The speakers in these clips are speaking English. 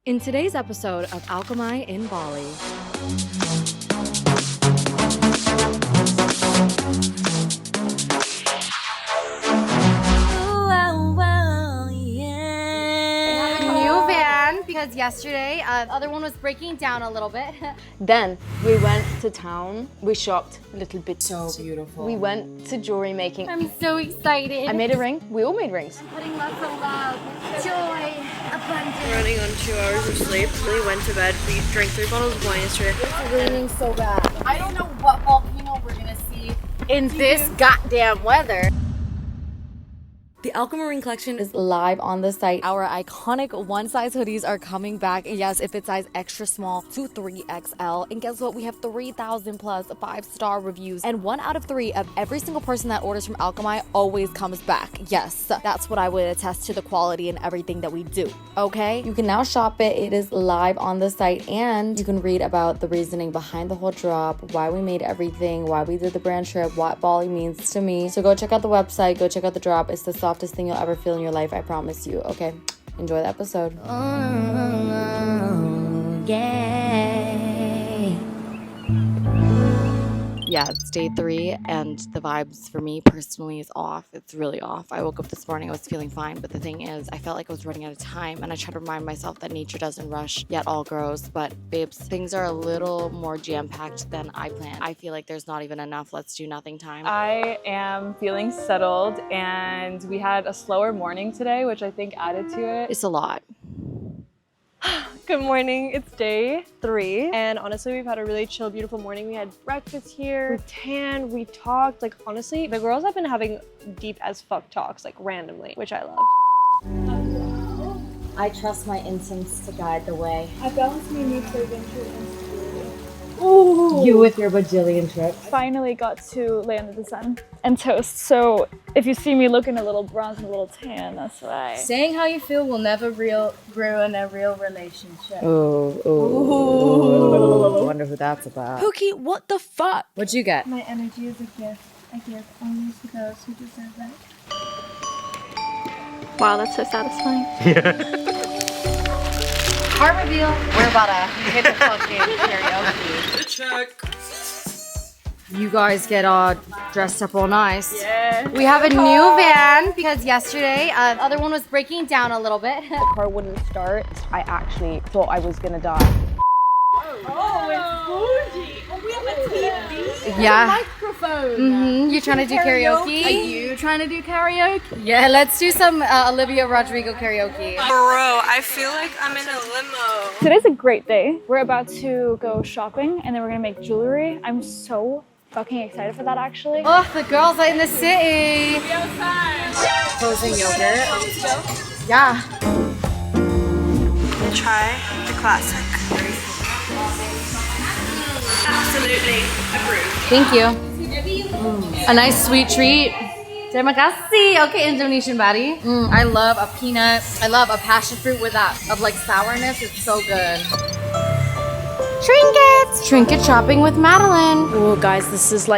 In today's episode of Alchemai in Bali. New van because yesterday the other one was breaking down a little bit. Then we went to town. We shopped a little bit. So beautiful. We went to jewelry making. I'm so excited. I made a ring. We all made rings. Putting lots of love, joy, abundance. Running on 2 hours of sleep. We went to bed. We drank 3 bottles of wine yesterday. It's raining so bad. I don't know what volcano we're gonna see in this goddamn weather. The Alchemai collection is live on the site. Our iconic one-size hoodies are coming back. And yes, if it's size extra small to 3XL. And guess what? We have 3,000 plus 5-star reviews. And 1 out of 3 of every single person that orders from Alchemai always comes back. Yes, that's what I would attest to the quality and everything that we do. Okay? You can now shop it. It is live on the site. And you can read about the reasoning behind the whole drop, why we made everything, why we did the brand trip, what Bali means to me. So go check out the website. Go check out the drop. It's the softest thing you'll ever feel in your life, I promise you. Okay, enjoy the episode. Yeah, it's day 3 and the vibes for me personally is off. It's really off. I woke up this morning, I was feeling fine, but the thing is, I felt like I was running out of time, and I try to remind myself that nature doesn't rush, yet all grows. But babes, things are a little more jam-packed than I planned. I feel like there's not even enough let's do nothing time. I am feeling settled, and we had a slower morning today, which I think added to it. It's a lot. Good morning, it's day 3, and honestly we've had a really chill, beautiful morning. We had breakfast here, we tanned, we talked. Like honestly, the girls have been having deep as fuck talks, like randomly, which I love. I trust my instincts to guide the way. I balance my need for adventure and security. Ooh. You with your bajillion trips. Finally got to lay under the sun and toast. So if you see me looking a little bronze and a little tan, that's why. Saying how you feel will never ruin a real relationship. Ooh. Wonder who that's about. Pookie, what the fuck? What'd you get? My energy is a gift. I give only to those who deserve it. Wow, that's so satisfying. Heart reveal. We're about to hit the fucking karaoke. Check. You guys get all dressed up all nice. Yeah. We have a new van because yesterday the other one was breaking down a little bit. The car wouldn't start. I actually thought I was gonna die. Oh, it's bougie. Oh, we have a TV. Yeah. Microphone. You trying to do karaoke? Are you trying to do karaoke? Yeah, let's do some Olivia Rodrigo karaoke. Bro, I feel like I'm in a limo. Today's a great day. We're about to go shopping and then we're gonna make jewelry. I'm so fucking excited for that actually. Oh, the girls are in the city. Be outside. Frozen yogurt. Yeah. Try the classic. Absolutely approved. Thank you. A nice sweet treat. Terima kasih. Okay, Indonesian baddie. I love a peanut. I love a passion fruit with that of like sourness. It's so good. Trinkets. Trinket shopping with Madeline. Oh, guys, this is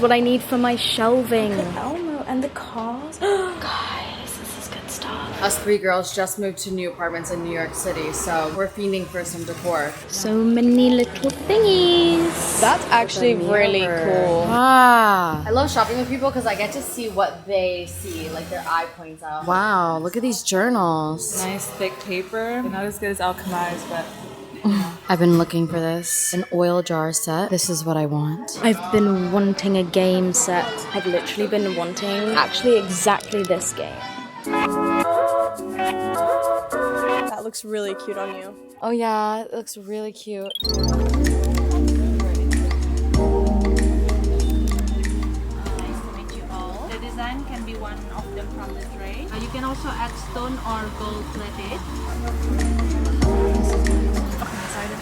what I need for my shelving. Elmo and the cars. Guys, this is good stuff. Us 3 girls just moved to new apartments in New York City, so we're fiending for some decor. So many little thingies. That's actually really cool. Ah. I love shopping with people because I get to see what they see, like their eye points out. Wow, look at these journals. Nice thick paper. Not as good as Alchemai's, but I've been looking for this. An oil jar set. This is what I want. I've been wanting a game set. I've literally been wanting actually exactly this game. That looks really cute on you. Oh yeah, it looks really cute. Nice to meet you all. The design can be one of them from the tray. You can also add stone or gold plated.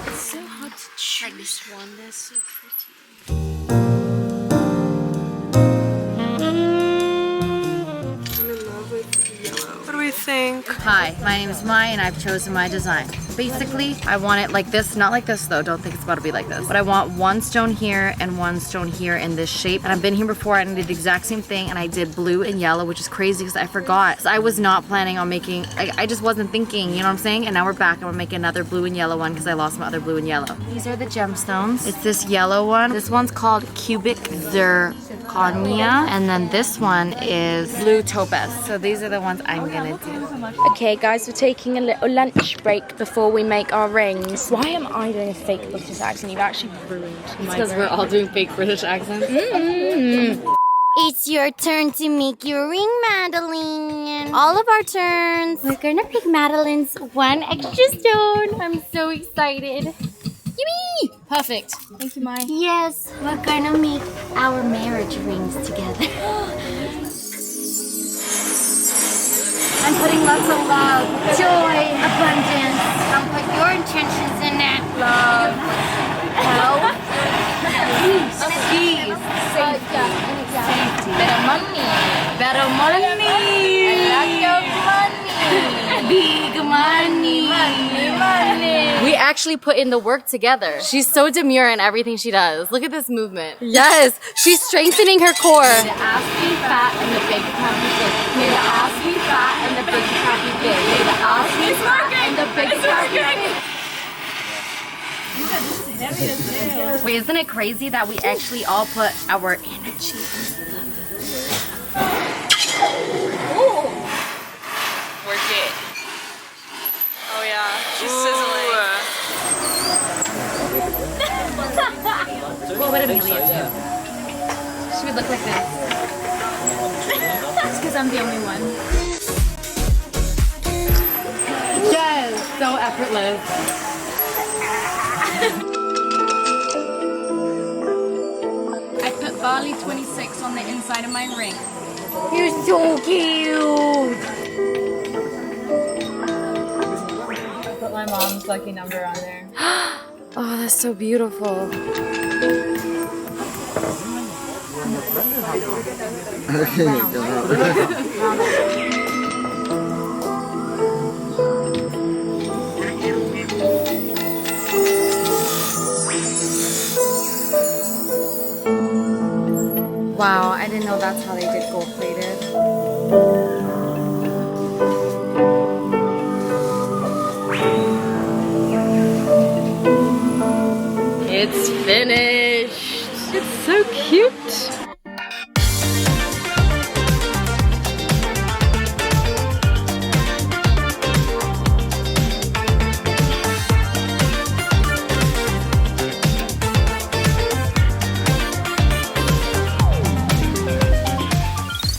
It's so hard to choose this one. They're so pretty. What do we think? Hi, my name is Mai and I've chosen my design. basically. I want it like this, not like this though. Don't think it's about to be like this. But I want one stone here and one stone here in this shape. And I've been here before and I did the exact same thing, and I did blue and yellow, which is crazy because I forgot. 'Cause I was not planning on making, I just wasn't thinking, you know what I'm saying? And now we're back and we're making another blue and yellow one because I lost my other blue and yellow. These are the gemstones. It's this yellow one. This one's called cubic zirconia, and then this one is blue topaz. So these are the ones I'm gonna do. Okay guys, we're taking a little lunch break before we make our rings. Why am I doing a fake British accent? You've actually ruined my Because we're all doing fake British accents. It's your turn to make your ring, Madeline. All of our turns. We're gonna pick Madeline's one extra stone. I'm so excited. Yippee! Perfect. Thank you, Mai. Yes, we're gonna make our marriage rings together. I'm putting lots of love, joy, abundance. Don't put your intentions in it. Love, health, peace, safety. Better money. Better money. A lot of money. Big money. Money. We actually put in the work together. She's so demure in everything she does. Look at this movement. Yes, she's strengthening her core. The ass be fat and the big cat be big. May the ass be fat and the big cat be big. May the ass be fat and the big cat be big. Wait, isn't it crazy that we actually all put our energy into Work it. Oh yeah, she's sizzling. What would Amelia do? She would look like this. That's because I'm the only one. Yes, so effortless. I put Bali 26 on the inside of my ring. You're so cute. Put my mom's lucky number on there. Oh, that's so beautiful. Wow, I didn't know that's how they did gold plated. It's finished. It's so cute.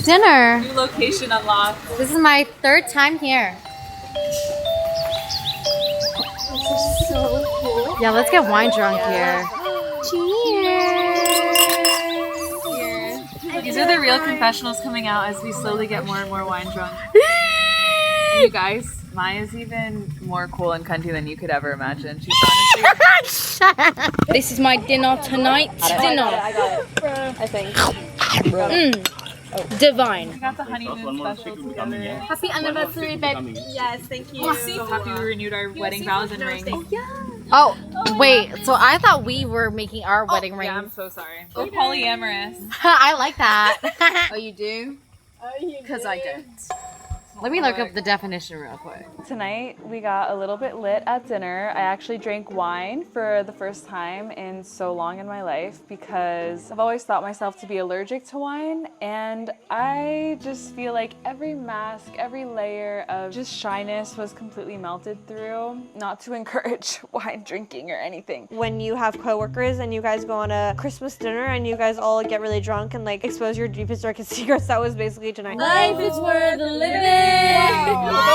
Dinner. New location unlocked. This is my third time here. This is so cool. Yeah, let's get wine drunk here. These are the real confessionals coming out as we slowly get more and more wine drunk. And you guys, Maya's even more cool and cunty than you could ever imagine. She's honestly... This is my dinner tonight. Dinner. I got it. I think. Divine. We got the honeymoon special together. Happy anniversary, babe. Yes, thank you. So happy we renewed our wedding vows and rings. Oh, wait. So I thought we were making our wedding Yeah, I'm rings. so sorry. We're polyamorous. I like that. Oh, you do? Because I don't. Let me look up the definition real quick. Tonight we got a little bit lit at dinner. I actually drank wine for the first time in so long in my life because I've always thought myself to be allergic to wine, and I just feel like every mask, every layer of just shyness was completely melted through. Not to encourage wine drinking or anything. When you have coworkers and you guys go on a Christmas dinner and you guys all get really drunk and like expose your deepest, darkest secrets, that was basically tonight. Life is worth living. May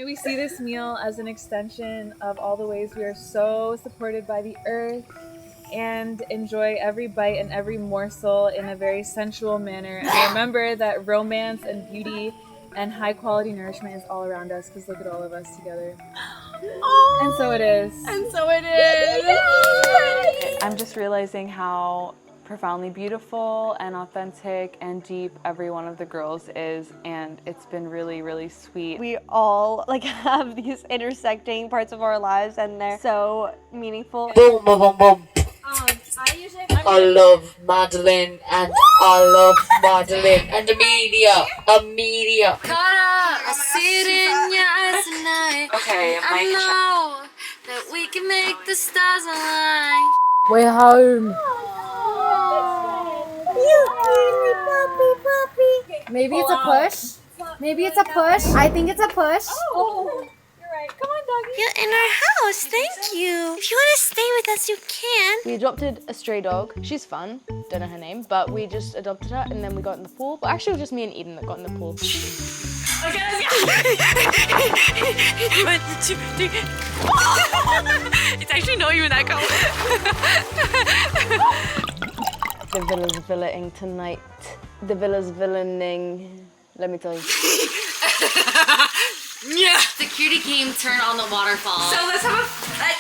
we see this meal as an extension of all the ways we are so supported by the earth and enjoy every bite and every morsel in a very sensual manner. And remember that romance and beauty and high quality nourishment is all around us, because look at all of us together. Oh, and so it is. And so it is. I'm just realizing how profoundly beautiful and authentic and deep every one of the girls is, and it's been really, really sweet. We all like have these intersecting parts of our lives and they're so meaningful. Boom, boom, boom, boom. I love Madeline and I love Madeline and Amelia. I see it in your eyes tonight. Okay, I know that we can make the stars align. We're home. Maybe it's a push. Maybe it's a push. I think it's a push. You're in our house, thank you. If you want to stay with us, you can. We adopted a stray dog. She's fun. Don't know her name, but we just adopted her and then we got in the pool. Well, actually, it was just me and Eden that got in the pool. Okay, let's go. 1, 2, 3. It's actually not even that cold. The villa's villaing tonight. The villa's villaining. Let me tell you. Yeah. Security came, turn on the waterfall. So let's have a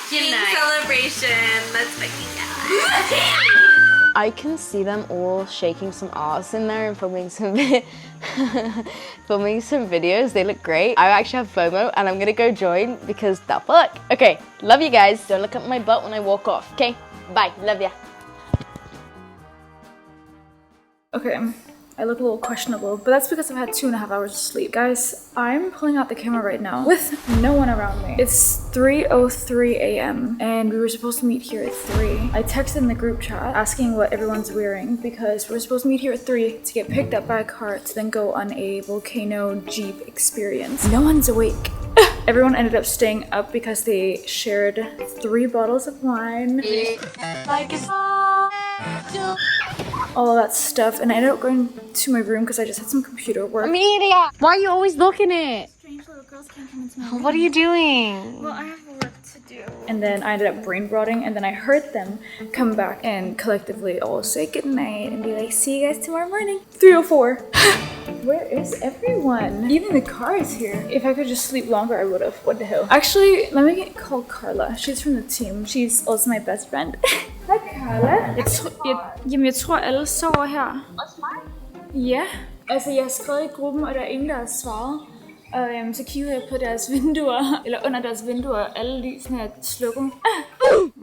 king celebration. Let's fucking go. I can see them all shaking some ass in there and filming some filming some videos. They look great. I actually have FOMO and I'm gonna go join because the fuck. Okay, love you guys. Don't look at my butt when I walk off. Okay, bye. Love ya. Okay, I look a little questionable, but that's because I've had 2.5 hours of sleep. Guys, I'm pulling out the camera right now with no one around me. It's 3:03 a.m. and we were supposed to meet here at 3. I texted in the group chat asking what everyone's wearing because we're supposed to meet here at 3 to get picked up by a car to then go on a Volcano Jeep experience. No one's awake. Everyone ended up staying up because they shared 3 bottles of wine. All of that stuff, and I ended up going to my room because I just had some computer work. Amelia, why are you always looking at? Strange little girls can't come into my room. What are you doing? Well, I have work to do. And then I ended up brain rotting, and then I heard them come back and collectively all say goodnight and be like, see you guys tomorrow morning. 3:04. Where is everyone? Even the car is here. If I could just sleep longer, I would have. What the hell? Actually, let me call Carla. She's from the team. She's also my best friend. Hi, Carla. Jeg tror, alle sover her. Også mig? Ja. Altså, jeg har skrevet i gruppen, og der er ingen, der har svaret. Og så kiggede jeg på deres vinduer, eller under deres vinduer, og alle lysene er slukket.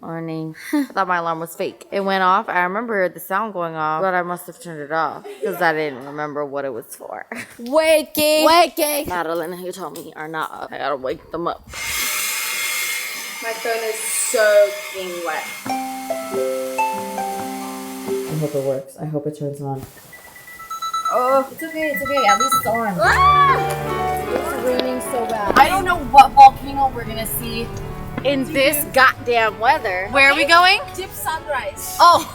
Morning. I thought my alarm was fake. It went off. I remember the sound going off, but I must have turned it off because I didn't remember what it was for. Waking! Madeline and Hitomi are not up. I gotta wake them up. My phone is soaking wet. I hope it works. I hope it turns on. Oh, it's okay. At least it's on. It's raining so bad. I don't know what volcano we're gonna see in this goddamn weather. Where are we going? Deep sunrise. Oh,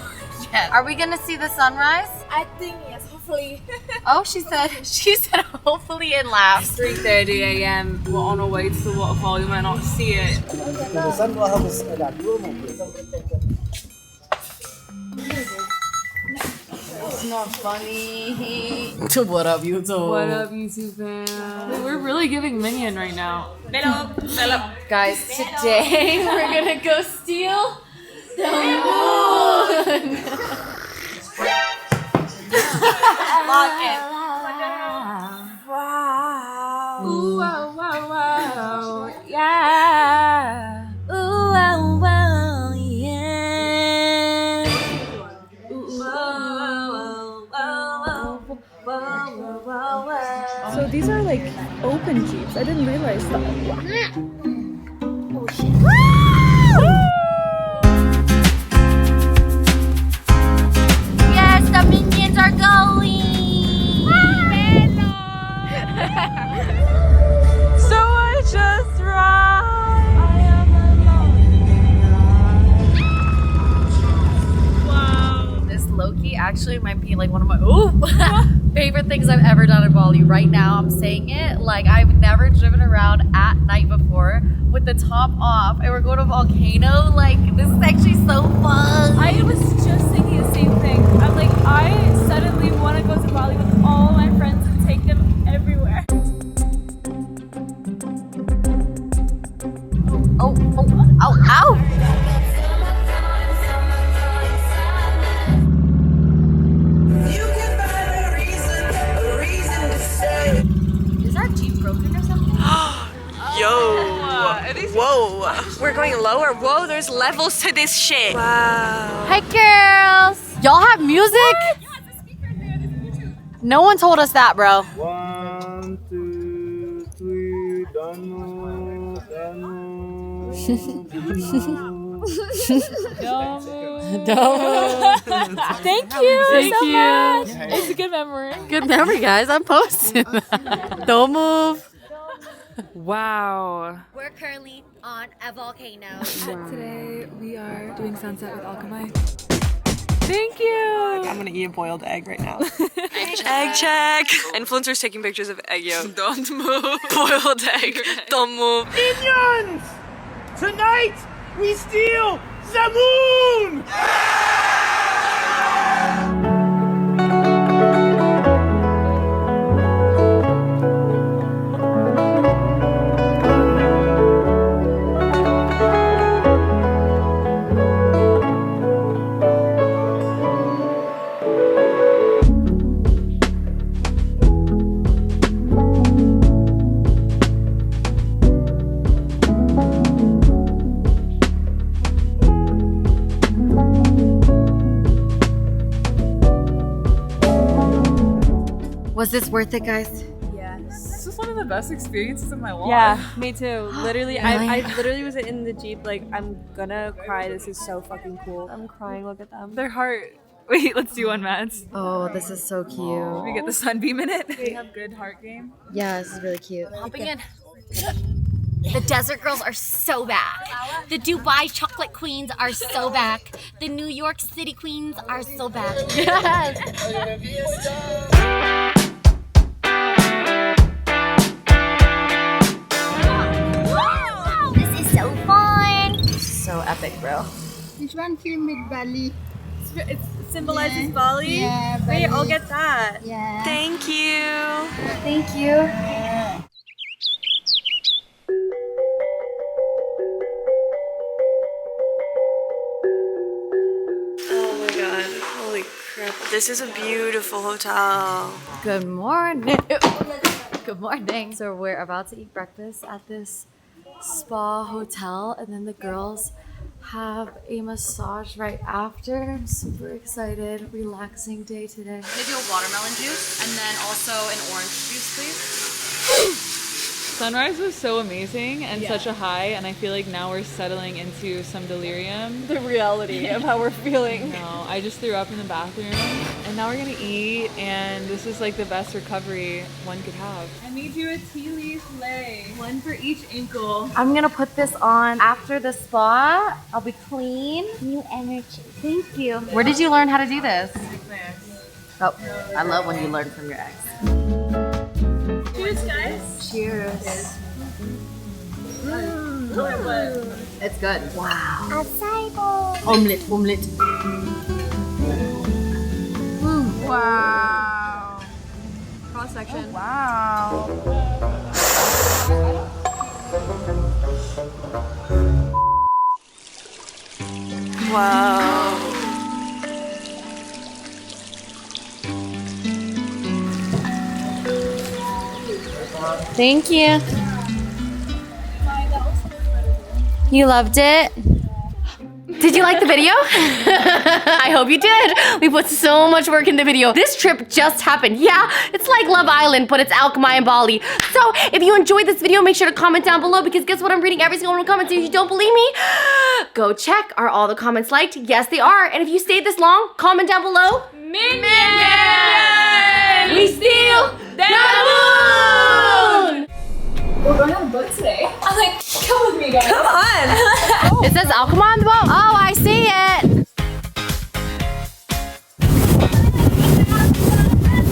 yeah. Are we gonna see the sunrise? I think yes, hopefully. Oh, she said hopefully and laughed. 3:30 a.m. We're on our way to the waterfall. You might not see it. It's not funny. What up, YouTube? What up, YouTube fam? We're really giving Minion right now. Guys, today we're gonna go steal the moon. Lock it. Wow. Ooh, wow, wow, wow. Yeah. Ooh, wow, wow, yeah. Ooh, wow, wow, wow, wow, wow. So these are like open Jeeps. I didn't realize that. Oh shit. Yes, the minions are going. So I just ride. I am alone. Wow. This low-key actually might be like one of my favorite things I've ever done in Bali. Right now I'm saying it like I've never driven around at night before with the top off and we're going to a volcano. Like this is actually so fun. I was just thinking the same thing. I'm like, I suddenly want to go to Bali with all my friends and take them everywhere. Oh, ow. Yeah. Whoa. We're going lower. Whoa, there's levels to this shit. Wow. Hi, girls. Y'all have music? No one told us that, bro. 1, 2, 3, Danu. Thank you so much. It's a good memory. Good memory, guys. I'm posting that. Don't move. Wow. We're currently on a volcano. Today we are doing sunset with Alchemai. Thank you. I'm gonna eat a boiled egg right now. Egg check. Influencers taking pictures of egg yolk. Don't move. Boiled egg. Don't move. Minions! Tonight, we steal the moon! Was this worth it, guys? This was one of the best experiences of my life. Yeah, me too. Literally, I literally was in the Jeep like, I'm gonna cry. This is so fucking cool. I'm crying. Look at them. Their heart. Wait, let's do one, Mads. Oh, this is so cute. We get the sunbeam in it. They have good heart game. Yeah, this is really cute. Hopping in. The desert girls are so back. The Dubai chocolate queens are so back. The New York City queens are so back. Yes. This is so fun. So epic, bro. Which one came with Bali? It symbolizes Bali. Yeah, Wait, Bali. I'll get that. Yeah. Thank you. Thank you. Oh my god. Holy crap. This is a beautiful hotel. Good morning. Good morning. So we're about to eat breakfast at this spa hotel, and then the girls have a massage right after. I'm super excited. Relaxing day today. They do a watermelon juice and then also an orange juice, please. Sunrise was so amazing and such a high, and I feel like now we're settling into some delirium. The reality of how we're feeling. No, I just threw up in the bathroom, and now we're gonna eat, and this is like the best recovery one could have. I made you a tea leaf lei. One for each ankle. I'm gonna put this on after the spa. I'll be clean. New energy. Thank you. Where did you learn how to do this? Oh, I love when you learn from your ex. Cheers, guys. Cheers. It's good. Wow. Omelette, omelette. Wow. Cross section. Oh, wow. Wow. Thank you. You loved it? Did you like the video? I hope you did. We put so much work in the video. This trip just happened. Yeah, it's like Love Island, but it's Alchemai and Bali. So if you enjoyed this video, make sure to comment down below, because guess what? I'm reading every single one of the comments. If you don't believe me, go check. Are all the comments liked? Yes, they are. And if you stayed this long, comment down below. Minions! We steal the moon! We're going on a boat today. I'm like, come with me, guys. Come on. It says Alchemai on the boat. Oh, I see it.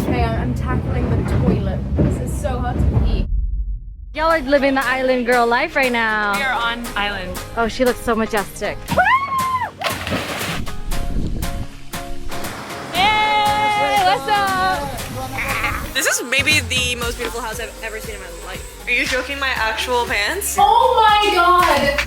Okay, I'm tackling the toilet. This is so hot to pee. Y'all are living the island girl life right now. We are on island. Oh, she looks so majestic. Hey, what's up? This is maybe the most beautiful house I've ever seen in my life. Are you joking? My actual pants? Oh my god!